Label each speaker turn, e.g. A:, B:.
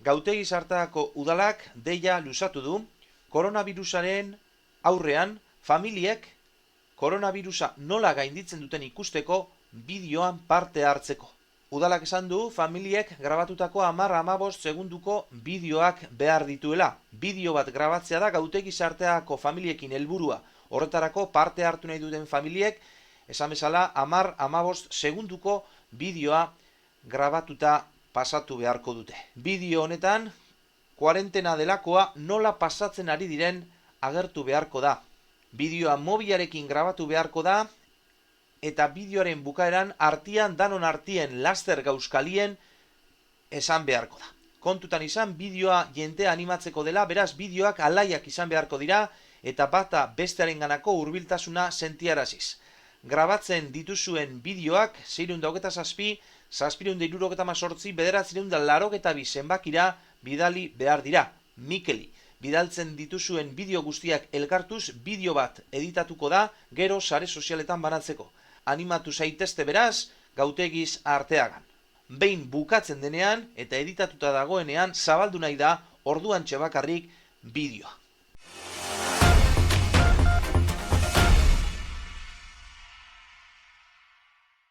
A: Gautegi Sarteako udalak deia luzatu du koronavirusaren aurrean familiek koronavirusa nola gainditzen duten ikusteko bideoan parte hartzeko. Udalak esan du familiek grabatutako 10-15 segunduko bideoak behar dituela. Bideo bat grabatzea da Gautegi Sarteako familiekin helburua. Horretarako parte hartu nahi duten familiek esan bezala 10-15 segunduko bideoa grabatuta pasatu beharko dute. Bideo honetan, kuarentena delakoa nola pasatzen ari diren agertu beharko da. Bideoa mobilarekin grabatu beharko da, eta bideoaren bukaeran danon artien laster gauzkalien esan beharko da. Kontutan izan, bideoa jendea animatzeko dela, beraz bideoak alaiak izan beharko dira, eta bata bestearen ganako hurbiltasuna sentiaraziz. Grabatzen dituzuen bideoak 627, 778, 988 zenbakira bidali behar dira. Mikeli, bidaltzen dituzuen bideo guztiak elkartuz, bideo bat editatuko da, gero sare sozialetan banatzeko. Animatu zaitezte beraz, Gautegiz Arteagan. Behin bukatzen denean eta editatuta dagoenean zabaldu nahi da orduan txebakarrik bideoa.